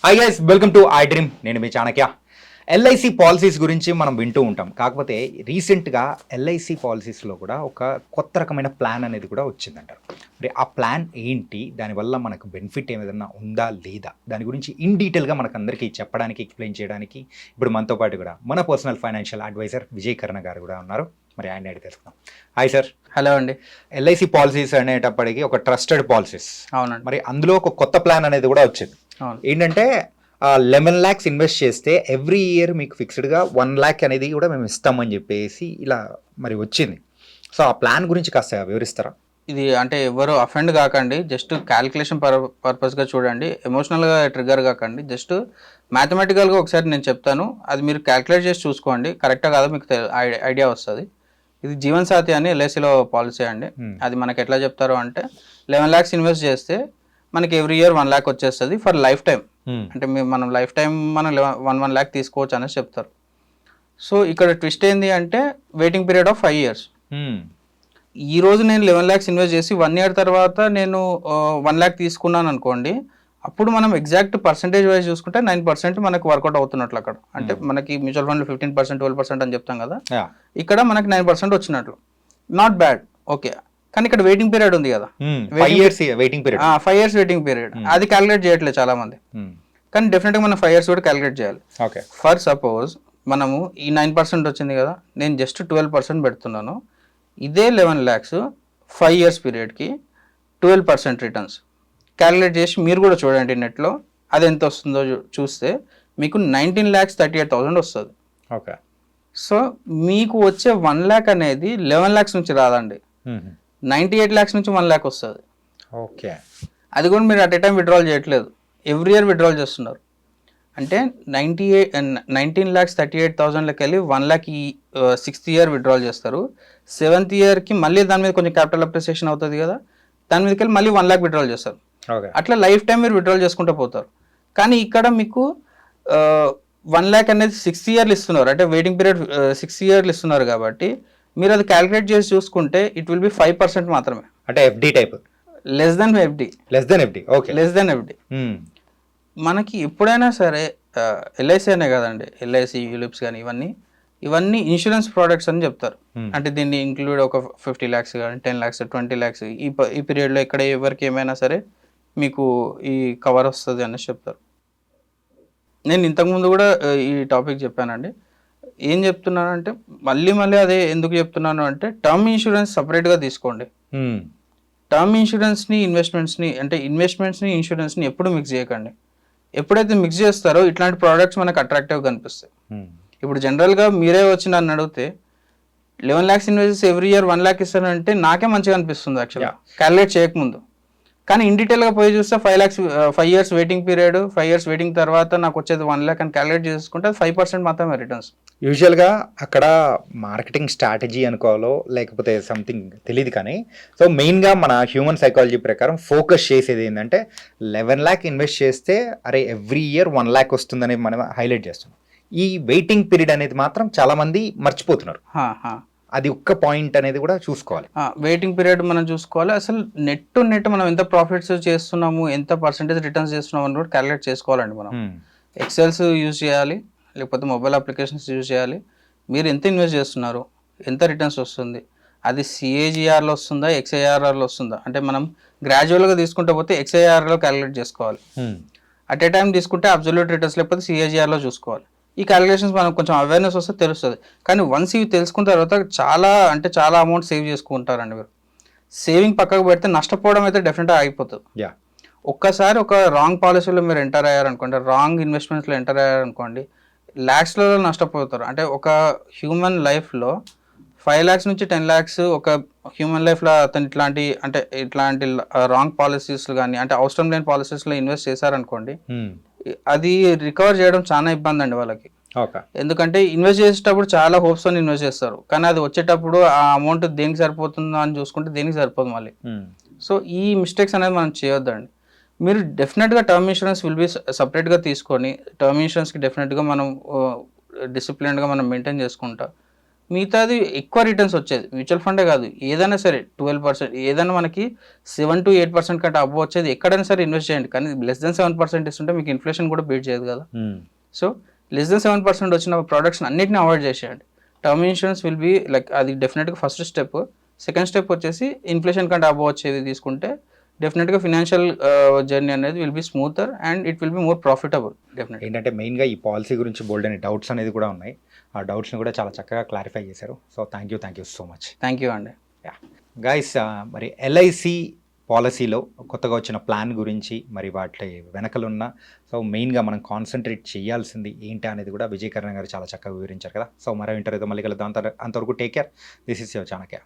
Hi guys, welcome to I dream. నేను మీ Chanakya. LIC policies గురించి మనం వింటూ ఉంటాం. కాకపోతే రీసెంట్గా ఎల్ఐసి పాలసీస్లో కూడా ఒక కొత్త రకమైన ప్లాన్ అనేది కూడా వచ్చిందంటారు. మరి ఆ ప్లాన్ ఏంటి, దానివల్ల మనకు బెనిఫిట్ ఏదైనా ఉందా లేదా, దాని గురించి ఇన్ డీటెయిల్గా మనకు అందరికీ చెప్పడానికి, ఎక్స్ప్లెయిన్ చేయడానికి ఇప్పుడు మనతో పాటు కూడా మన పర్సనల్ ఫైనాన్షియల్ అడ్వైజర్ విజయ్ కర్ణ గారు కూడా ఉన్నారు. మరి ఆయన అడిగి తెలుసుకుందాం. Hi sir. హలో అండి. ఎల్ఐసి పాలసీస్ అనేటప్పటికి ఒక ట్రస్టెడ్ పాలసీస్. అవునండి. మరి అందులో ఒక కొత్త ప్లాన్ అనేది కూడా వచ్చింది. ఏంటంటే 11 lakhs ఇన్వెస్ట్ చేస్తే ఎవ్రీ ఇయర్ మీకు ఫిక్స్డ్గా 1 lakh అనేది కూడా మేము ఇస్తామని చెప్పేసి ఇలా మరి వచ్చింది. సో ఆ ప్లాన్ గురించి కాస్త వివరిస్తారా? ఇది అంటే ఎవరు అఫెండ్ కాకండి, జస్ట్ క్యాలిక్యులేషన్ పర్పస్గా చూడండి, ఎమోషనల్గా ట్రిగర్ కాకండి. జస్ట్ మ్యాథమెటికల్గా ఒకసారి నేను చెప్తాను, అది మీరు క్యాలిక్యులేట్ చేసి చూసుకోండి, కరెక్టా కాదో మీకు ఐడియా వస్తుంది. ఇది జీవన్ సాథి అని ఎల్ఐసిలో పాలసీ అండి. అది మనకి ఎట్లా చెప్తారు అంటే 11 lakhs ఇన్వెస్ట్ చేస్తే మనకి ఎవ్రీ ఇయర్ 1 lakh వచ్చేస్తుంది ఫర్ లైఫ్ టైం. అంటే మనం లైఫ్ టైం మనం 1 lakh తీసుకోవచ్చు అనేసి చెప్తారు. సో ఇక్కడ ట్విస్ట్ ఏంది అంటే వెయిటింగ్ పీరియడ్ ఆఫ్ 5 years. ఈ రోజు నేను 11 lakhs ఇన్వెస్ట్ చేసి 1 year తర్వాత నేను 1 lakh తీసుకున్నాను అనుకోండి, అప్పుడు మనం ఎగ్జాక్ట్ పర్సెంటేజ్ వైజ్ చూసుకుంటే 9% మనకు వర్కౌట్ అవుతున్నట్లు అక్కడ. అంటే మనకి మ్యూచువల్ ఫండ్లో 15%, 12% అని చెప్తాం కదా, ఇక్కడ మనకి 9% వచ్చినట్లు. Not bad, okay. కానీ ఇక్కడ వెయిటింగ్ పీరియడ్ ఉంది కదా, 5 years waiting period, 5 years waiting period, అది క్యాలిక్యులేట్ చేయట్లేదు చాలా మంది. కానీ డెఫినెట్గా మనం 5 years కూడా క్యాలిక్యులేట్ చేయాలి. ఓకే. ఫర్ సపోజ్ మనము ఈ 9% వచ్చింది కదా, నేను జస్ట్ 12% పెడుతున్నాను. ఇదే 11 lakhs 5 years పీరియడ్కి 12% రిటర్న్స్ క్యాలిక్యులేట్ చేసి మీరు కూడా చూడండి నెట్లో, అది ఎంత వస్తుందో చూస్తే మీకు 19,38,000 వస్తుంది. ఓకే. సో మీకు వచ్చే 1 lakh అనేది 11 lakhs నుంచి రాదండి, 98 lakhs నుంచి 1 lakh వస్తుంది. ఓకే. అది కూడా మీరు అట్ ఏ టైం విత్డ్రాల్ చేయట్లేదు, ఎవ్రీ ఇయర్ విత్డ్రాల్ చేస్తున్నారు. అంటే 19,38,000 వెళ్ళి 1 lakh ఈ 6th year విత్డ్రాల్ చేస్తారు. 7th yearకి మళ్ళీ దాని మీద కొంచెం క్యాపిటల్ అప్రిసియేషన్ అవుతుంది కదా, దాని మీదకి వెళ్ళి మళ్ళీ 1 lakh విత్డ్రాల్ చేస్తారు. అట్లా లైఫ్ టైం మీరు విత్డ్రాల్ చేసుకుంటూ పోతారు. కానీ ఇక్కడ మీకు 1 lakh అనేది 6 years ఇస్తున్నారు, అంటే వెయిటింగ్ పీరియడ్ 6 years ఇస్తున్నారు. కాబట్టి మీరు అది క్యాలిక్యులేట్ చేసి చూసుకుంటే ఇట్ విల్ బి 5% మాత్రమే. అంటే FD type, less than FD. Okay, less than FD. మనకి ఎప్పుడైనా సరే ఎల్ఐసి అనే కదండి, ఎల్ఐసి, యూలిప్స్ కానీ ఇవన్నీ ఇన్సూరెన్స్ ప్రోడక్ట్స్ అని చెప్తారు. అంటే దీన్ని ఇంక్లూడ్ ఒక 50 lakhs కానీ 10 lakhs 20 lakhs ఈ పీరియడ్లో ఇక్కడ ఎవరికి ఏమైనా సరే మీకు ఈ కవర్ వస్తుంది అనేసి చెప్తారు. నేను ఇంతకుముందు కూడా ఈ టాపిక్ చెప్పానండి. ఏం చెప్తున్నానంటే మళ్ళీ అదే ఎందుకు చెప్తున్నాను అంటే, టర్మ్ ఇన్సూరెన్స్ సపరేట్గా తీసుకోండి. టర్మ్ ఇన్సూరెన్స్ని ఇన్వెస్ట్మెంట్స్ని ఇన్సూరెన్స్ని ఎప్పుడు మిక్స్ చేయకండి. ఎప్పుడైతే మిక్స్ చేస్తారో ఇట్లాంటి ప్రోడక్ట్స్ మనకు అట్రాక్టివ్గా కనిపిస్తాయి. ఇప్పుడు జనరల్గా మీరే వచ్చి నన్ను అడిగితే 11 lakhs invest every year 1 lakh ఇస్తానంటే నాకే మంచిగా అనిపిస్తుంది యాక్చువల్గా, క్యాలిక్యులేట్ చేయకముందు. కానీ ఇన్ డీటెయిల్గా పోయి చూస్తే 5 years waiting period, 5 years waiting తర్వాత నాకు వచ్చేది 1 lakh అని క్యాలిక్యులేట్ చేసుకుంటే 5% మాత్రమే రిటర్న్స్. యూజువల్గా అక్కడ మార్కెటింగ్ స్ట్రాటజీ అనుకోవాలో లేకపోతే సంథింగ్ తెలియదు, కానీ సో మెయిన్గా మన హ్యూమన్ సైకాలజీ ప్రకారం ఫోకస్ చేసేది ఏంటంటే 11 lakh ఇన్వెస్ట్ చేస్తే అరే ఎవ్రీ ఇయర్ 1 lakh వస్తుందని మనం హైలైట్ చేస్తున్నాం. ఈ వెయిటింగ్ పీరియడ్ అనేది మాత్రం చాలా మంది మర్చిపోతున్నారు. అది ఒక్క పాయింట్ అనేది కూడా చూసుకోవాలి. వెయిటింగ్ పీరియడ్ మనం చూసుకోవాలి. అసలు నెట్ మనం ఎంత ప్రాఫిట్స్ చేస్తున్నాము, ఎంత పర్సెంటేజ్ రిటర్న్స్ చేస్తున్నాము అని కూడా క్యాలిక్యులేట్ చేసుకోవాలండి. మనం ఎక్సెల్స్ యూజ్ చేయాలి, లేకపోతే మొబైల్ అప్లికేషన్స్ యూజ్ చేయాలి. మీరు ఎంత ఇన్వెస్ట్ చేస్తున్నారు, ఎంత రిటర్న్స్ వస్తుంది, అది సిఏజిఆర్లో వస్తుందా, ఎక్స్ఐఆర్ఆర్లో వస్తుందా. అంటే మనం గ్రాడ్యువల్గా తీసుకుంటూ పోతే ఎక్స్ఐఆర్లో క్యాలిక్యులేట్ చేసుకోవాలి. అట్ ఏ టైం తీసుకుంటే అబ్జల్యూట్ రిటర్న్స్ లేకపోతే సిఏజిఆర్లో చూసుకోవాలి. ఈ క్యాలిక్యులేషన్స్ మనకు కొంచెం అవేర్నెస్ వస్తే తెలుస్తుంది. కానీ వన్స్ ఇవి తెలుసుకున్న తర్వాత చాలా అమౌంట్ సేవ్ చేసుకుంటారండి మీరు. సేవింగ్ పక్కకు పెడితే నష్టపోవడం అయితే డెఫినెట్గా ఆగిపోతుంది. ఒక్కసారి ఒక రాంగ్ పాలసీలో మీరు ఎంటర్ అయ్యారనుకోండి, రాంగ్ ఇన్వెస్ట్మెంట్స్లో ఎంటర్ అయ్యారనుకోండి, lakhsలో నష్టపోతారు. అంటే ఒక హ్యూమన్ లైఫ్లో 5 lakhs నుంచి 10 lakhs ఒక హ్యూమన్ లైఫ్లో అతను ఇట్లాంటి రాంగ్ పాలసీస్ కానీ, అంటే అవసరం లేని పాలసీస్లో ఇన్వెస్ట్ చేశారనుకోండి, అది రికవర్ చేయడం చాలా ఇబ్బంది అండి వాళ్ళకి. ఎందుకంటే ఇన్వెస్ట్ చేసేటప్పుడు చాలా హోప్స్తో ఇన్వెస్ట్ చేస్తారు, కానీ అది వచ్చేటప్పుడు ఆ అమౌంట్ దేనికి సరిపోతుందో అని చూసుకుంటే దేనికి సరిపోదు మళ్ళీ. సో ఈ మిస్టేక్స్ అనేది మనం చేయొద్దండి. మీరు డెఫినెట్గా టర్మ్ ఇన్సూరెన్స్ విల్ బి సపరేట్గా తీసుకొని, టర్మ్ ఇన్సూరెన్స్కి డెఫినెట్గా మనం డిసిప్లిన్డ్గా మనం మెయింటైన్ చేసుకుంటా మిగతాది ఎక్కువ రిటర్న్స్ వచ్చేది. మ్యూచువల్ ఫండే కాదు, ఏదైనా సరే 12%, ఏదైనా మనకి 7-8% కంటే అబ్బో వచ్చేది ఎక్కడైనా సరే ఇన్వెస్ట్ చేయండి. కానీ లెస్ దెన్ 7% ఇస్తుంటే మీకు ఇన్ఫ్లేషన్ కూడా బీట్ చేయదు కదా. సో లెస్ దెన్ 7% వచ్చిన ప్రోడక్ట్స్ అన్నిటిని అవాయిడ్ చేసేయండి. Term insurance will be like అది డెఫినెట్గా ఫస్ట్ స్టెప్. సెకండ్ స్టెప్ వచ్చేసి ఇన్ఫ్లేషన్ కంటే అబ్బో వచ్చేది తీసుకుంటే డెఫినెట్గా ఫినాన్షియల్ జర్నీ అనేది will be smoother and it will be more profitable definitely. ఏంటంటే మెయిన్గా ఈ పాలసీ గురించి బోల్డ్ అనే డౌట్స్ అనేది కూడా ఉన్నాయి. ఆ డౌట్స్ని కూడా చాలా చక్కగా క్లారిఫై చేశారు. So thank you so much. Thank you అండి. గైస్, మరి ఎల్ఐసి పాలసీలో కొత్తగా వచ్చిన ప్లాన్ గురించి, మరి వాటి వెనకలున్న సో మెయిన్గా మనం కాన్సన్ట్రేట్ చేయాల్సింది ఏంటి అనేది కూడా విజయకరణ్ గారు చాలా చక్కగా వివరించారు కదా. సో మరో ఇంటర్వ్యూతో మళ్ళీ కలుద్దాం. అంతవరకు take care. This is your Chanakya.